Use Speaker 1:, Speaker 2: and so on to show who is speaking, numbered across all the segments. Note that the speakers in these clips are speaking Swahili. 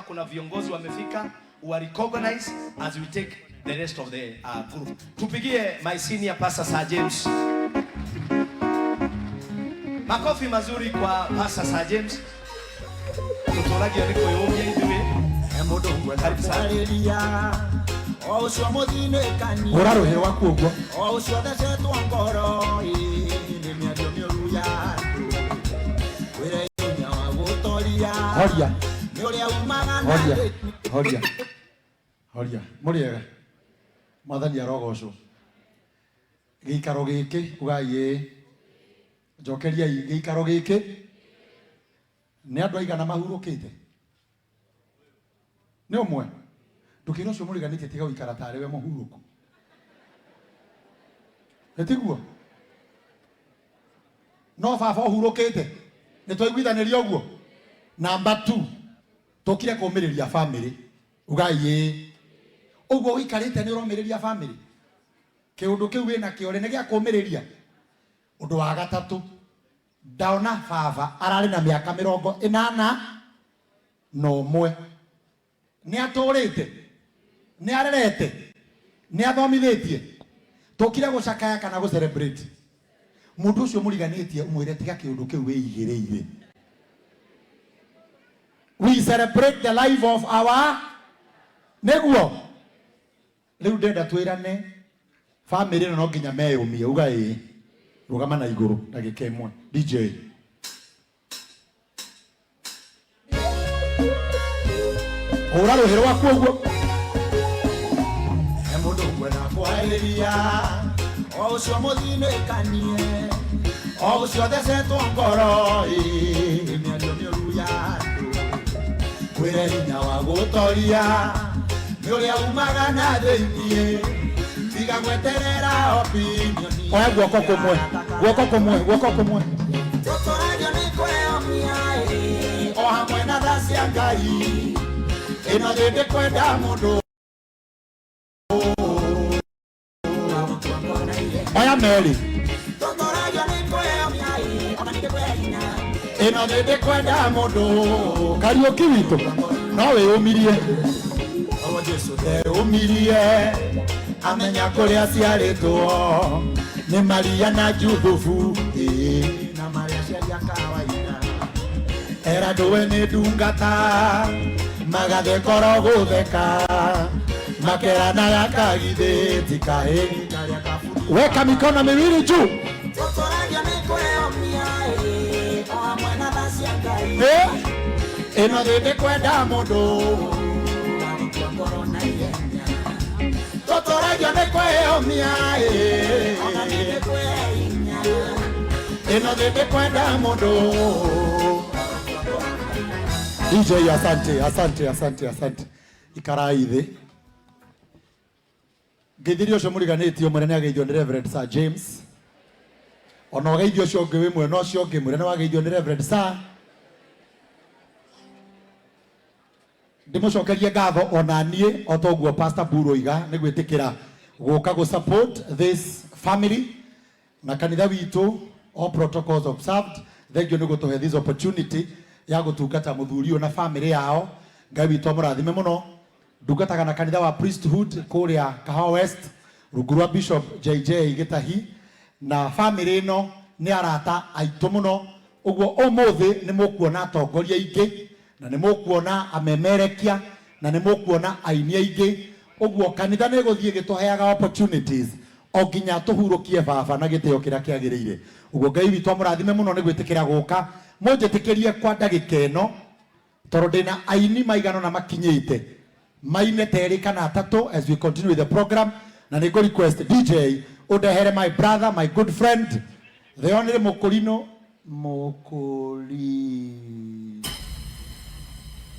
Speaker 1: kuna viongozi wamefika, we recognize as we take the rest of the group. Tupigie my senior pastor Sir James. Makofi mazuri kwa pastor Sir James. Tutolagi aliko yomye hivi. Emodo karibu sana. Osho modine kani. Oraro he wakugwa. Osho dashe twangoro ni miadio miruya. Were nya wagotoria. Horia. Nyoria umagana. Horia. Horia. Muriega. Mathani arogocwo. Gikaro giki ugaye. Jokeria gikaro giki. Ni andu aigana mahurukite. Ni umwe. Ndukino cio muriganite tiga uikara tare we muhuruku. Etiguo. No baba uhurukite. Ni twaiguithaniria uguo. Number 2. Tokire kumiriria family. Ugaye. Uguo uikarite ni uromiriria family. Kiundu kiu wina kiore ni gia kumiriria. Undu wa gatatu. Daona baba arari na miaka 80 no mwe. Ni atorite. Ni arerete. Ni athomithitie. Tokire gucakaya kana gu celebrate. Mundu ucio muriganitie umwire tiga kiundu kiu wiigireire. We celebrate the life of our neguo. Riu ndenda twirane family no nginya meyumie uga rugama na iguru ndagika imwe DJ. Ora rohero waku uguo. Emundu kwena kwairia. Ocio muthine kanie. Ocio thecetwo ngoro miario miruya. Wire hinya wa gutoria. Nyoria umagana theinie. Tiga gweterera opinion. Oya guoko kumwe. Guoko kumwe. Guoko kumwe. Totoradio ni kweomia. O hamwe na thasi ya Ngai. Ino thinde kwenda mundu. Oya Mary. Totoradio ni kweomia. Ona ndinde kwenda. Ino thinde kwenda mundu. Kariuki witu. No we umirie. O Jesu te umirie. Amenya kuria ciaritwo. Ni Maria na Juthufu. Na Maria cia kawaida. Era nduwe ni ndungata. Magathe koro gutheka. Makerana yakagithiti kaheni karia kaburi. Weka mikono miwili juu. Totoradio ni kweomia. O hamwe na thasi ya Ngai. Ino thinde kwenda mundu. Totoradio ni kweomia. Ona ndinde kweinya. Ino thinde kwenda mundu. DJ asante. Ikarai Ithe. Githirio cio muriganitio Munene ageithio ni Reverend Sir James. Ona ageithio cio ngi wi mwena ucio ngi Munene ageithio ni Reverend Sir. Ndimucokerie ngatho ona nie otoguo Pastor Buroiga ni gwitikira guka go support this family na kanitha witu, all protocols observed. Thank you ni gutuhe this opportunity ya gutungata muthurio na family yao. Ngai witu amurathime muno. Ndungataga na kanitha wa priesthood kuria Kahawa West rugurwa Bishop JJ Gitahi na family no ni arata aitu muno. Uguo umuthi ni mukuona atongoria ingi na ni mukuona amemerekia na ni mukuona aini ingi. Uguo kanitha ni guthie gituheaga opportunities o nginya tuhurukie baba na gitio kiria kiagirire. Uguo Ngai witu amurathime muno ni gwitikira guka munjitikirie kwa ndagika ino toro ndina aini maigano na makinyite maine teri kana atatu as we continue with the program. Na ni go request DJ udehere my brother, my good friend, the only Mokolino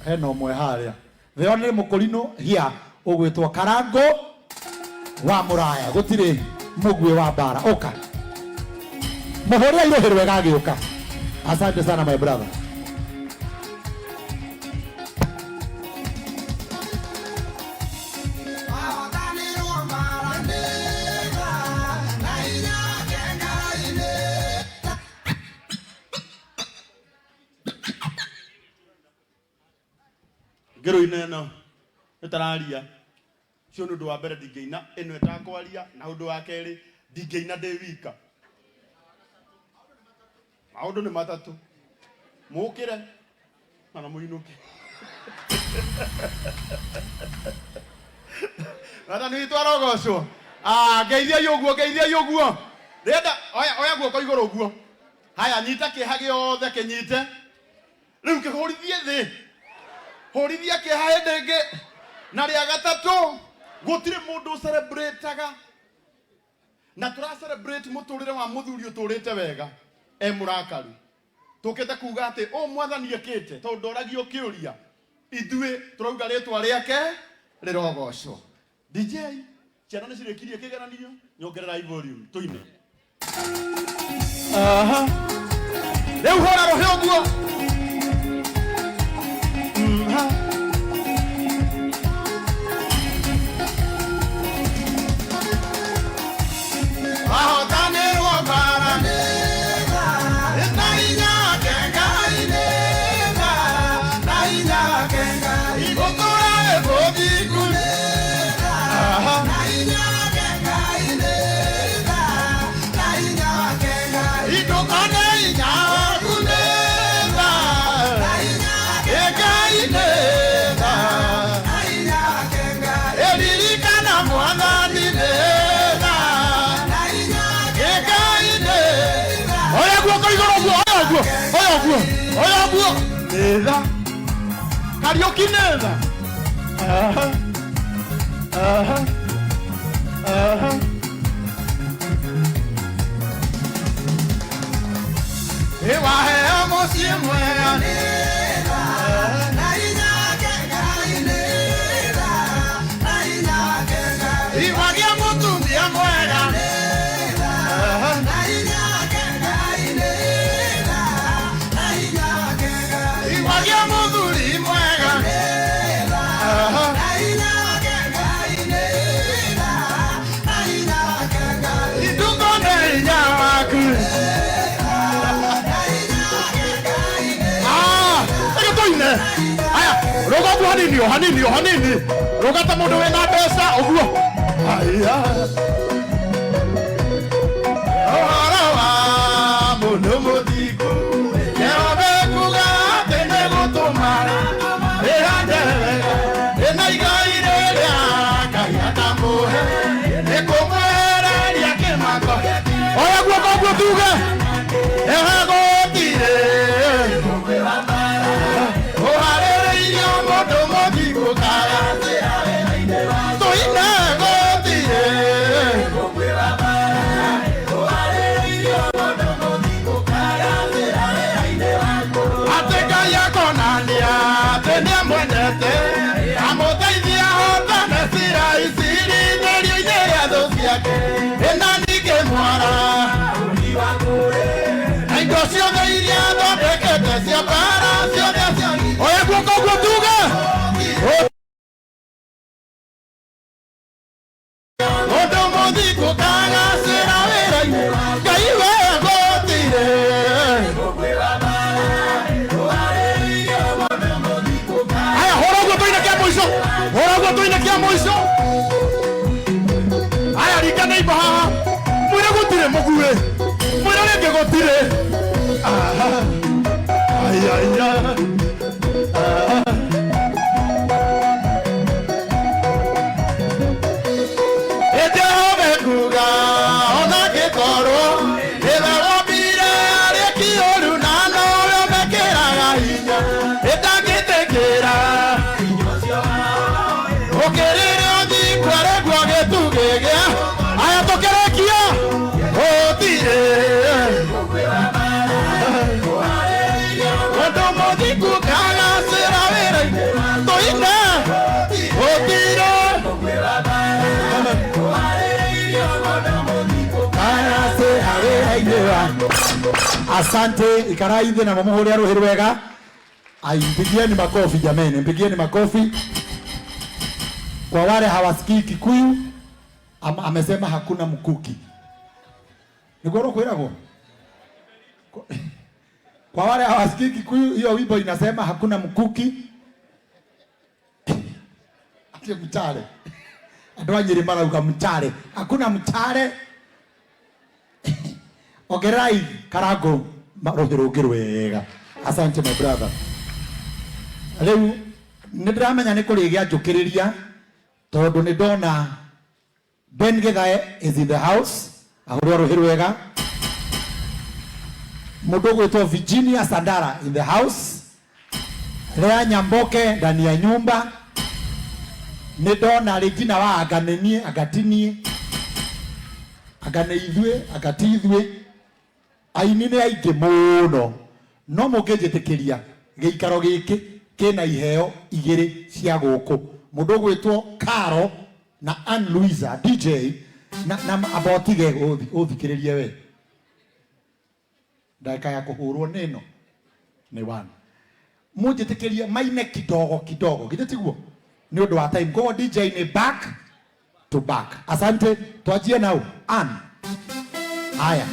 Speaker 1: eno mwe haria, the only Mokolino here ugwitwo Karango wa Muraya gutire mugwe wa bara oka muhoria iroherwe gagiuka. Asante sana my brother.
Speaker 2: Ngero ineno etararia cio nundu wa mbere ndingeina eno etakwaria na undu wa keri ndingeina ndi wika maundu ni matatu mukire kana muinuke Nada ni twarogocwo geithia yoguo renda oya guoko iguru guo haya nyita kiha giothe kinyite riu kihurithie thi hurithia kiha ndenge na ria gatatu gutire mundu celebrateaga na tura celebrate muturire wa muthuri uturite wega murakaru tukite kuga ati o mwathani ekite tondu oragio kiuria ithue turauga ritwa riake rirogocwo DJ ciana ni cirekirie kigeranio nyongerera i volume tuine leu hora roho guo Oya buo neza karaoke neza ewa he mosie mwega neza na inyake neza na inyake iwagia mutumia mwega neza na inyake neza iwagia muthuri mwega neza na inyake neza na inyake idungone inyawaku aya roga bu hanini roga ta mundu wena pesa oguo aya ora mundu muthiku yehobe kuga tene gutumara erandele ena igaire ria kayata muhe ekomwera ria kemako oya guo tuge egotire oya guoko tuga odo modico kaga sera vera kaiwe gotire aya hora guo toina kia moiso aya rika nei baha mwira gotire mugue mwira reke gotire aya asante ikaraithe na mamuhuri aruhiru wega mpigieni makofi jameni, mpigieni makofi. Kwa wale hawasikii Kikuyu amesema hakuna mkuki. Nigoro kwirago. Kwa wale hawasikii Kikuyu hiyo wimbo inasema hakuna mkuki.
Speaker 1: ati mtare andu anyiri marauga mtare hakuna mtare ogerai karago marohirugirwe wega asante my brother leo ndramenya ni kurigia njukiriria tondu ni ndona Ben Githae is in the house ahurwa rohirwe wega mudogo to Virginia Sandara in the house Lea Nyamboke ndani ya nyumba ni ndona Regina wa aganenie agatinie aganeithwe agatithwe Aini ni aige muno no mugenjetikiria giikaro giki kina iheo igiri cia guku mundu gwitwo Caro na Ann Louisa DJ na abotige uthikiririe we ndaka ya kuhurwo nino ni wana mujetikiria maine kidogo gitiguo ni undu wa time go DJ ni back to back asante twajie nao Ann haya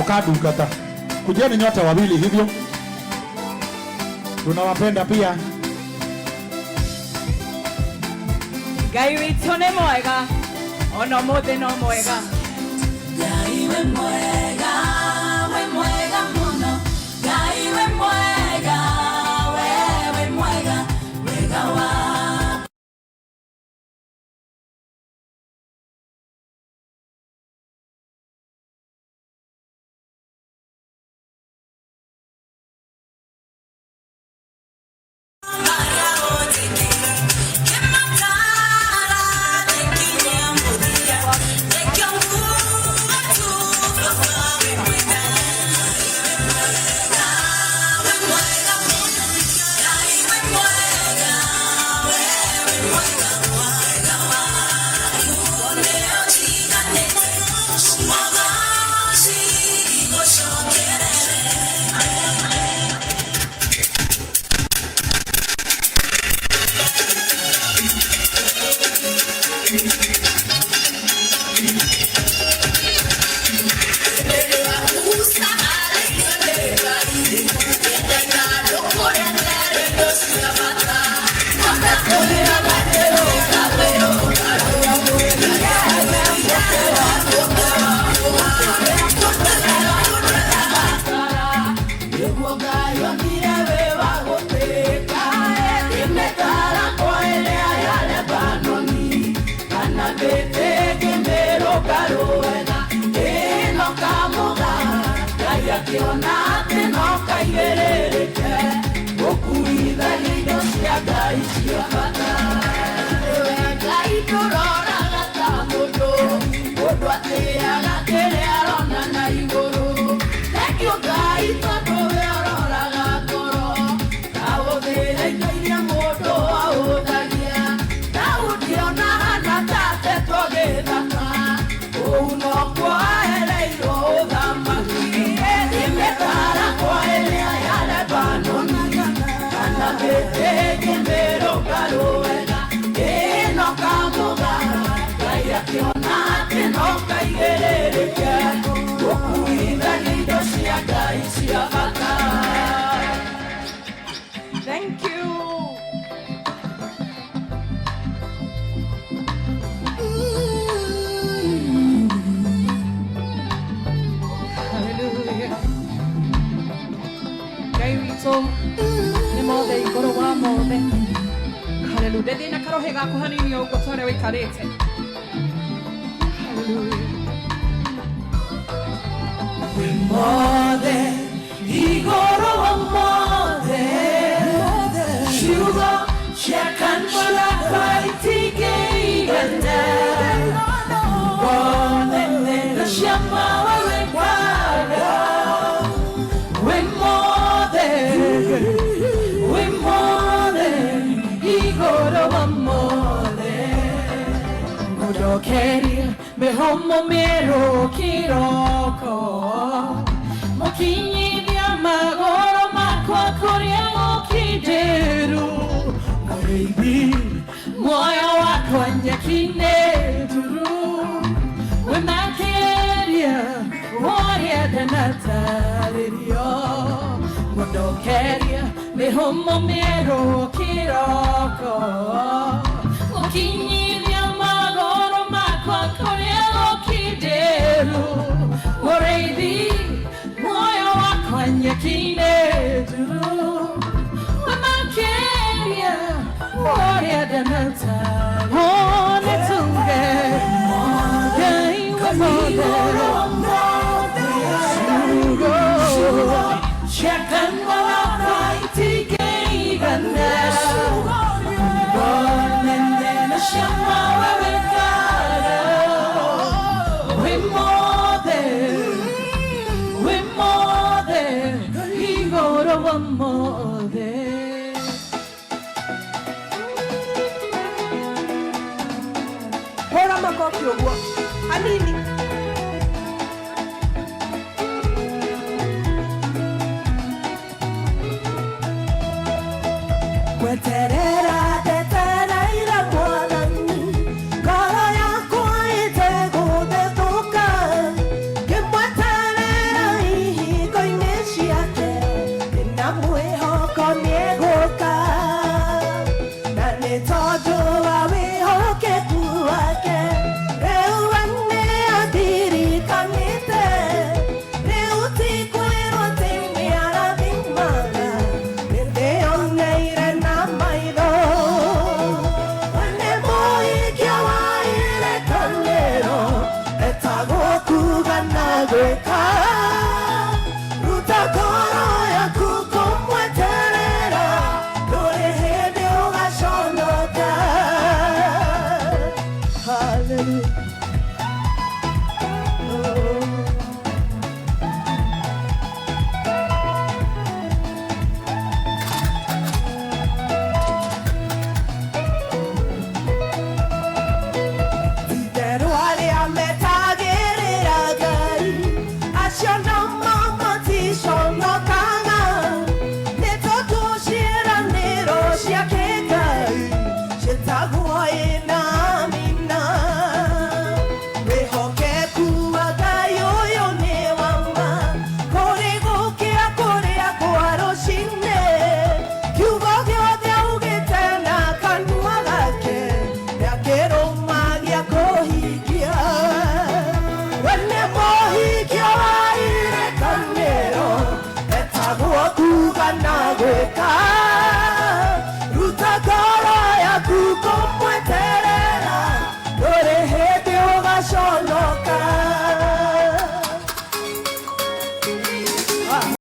Speaker 1: ukadungata kujeni nyote wawili hivyo tunawapenda pia
Speaker 3: Ngai witũ nĩ mwega ona mũthĩ no mwega Ngai we mwega mũno Ngai we mwega we mwega wega wa Thank you. Hallelujah. Ngai witũ nĩ mothe igũrũ wa mothe. Hallelujah. Ndĩthiĩ na karohe gaku hanini ũguo ta ũrĩa wĩikarĩte. Hallelujah. Wĩ mothe igũrũ wa mothe. Ciugo cia kanua gakwa itingĩigana. Wonenera cia mawe wĩkwaga. Wĩ mothe igũrũ wa mothe. Mũndokeria mĩhũmũ mĩerũ kĩroko. Mũkinyithia magũrũ makwa kũrĩa gũkindĩru. Mũrĩithi muoyo wakwa nyeki-inĩ nduru. Wĩmakĩria woria ndanatarĩrio. Mũndokeria mĩhũmũ mĩerũ kĩroko.
Speaker 4: koki uguo hanini Weterera tetera ira mwathani ngoro yakwa itegũthethũka ngĩmweterera ihingo-inĩ ciake na mwĩhoko nĩegũka na nĩ tondũ wa wĩhokeku wake rĩu we nĩandirikanĩte rĩu tikwĩrwo atĩ nĩarathimaga nĩndĩoneire na maitho we nĩ mũhikia wa irekanĩro etagwo kuga na gwĩka ruta ngoro yaku kũmweterera ndũrĩ hĩndĩ ũgaconoka Hallelujah. Itherũ arĩa metagĩrĩra Ngai acio namo maticonokaga nĩ tondũ ciĩranĩro ciake Ngai ciĩtagwo ĩna mina wĩhokeku wa Ngai ũyũ nĩ wa ma kũrĩ gũkĩa kũrĩa kwa rũcinĩ kiugo gĩothe augĩte na kanua gake nĩakĩrũmagia kũhingia we nĩ mũhikia wa irekanĩro etagwo kuga na gwĩka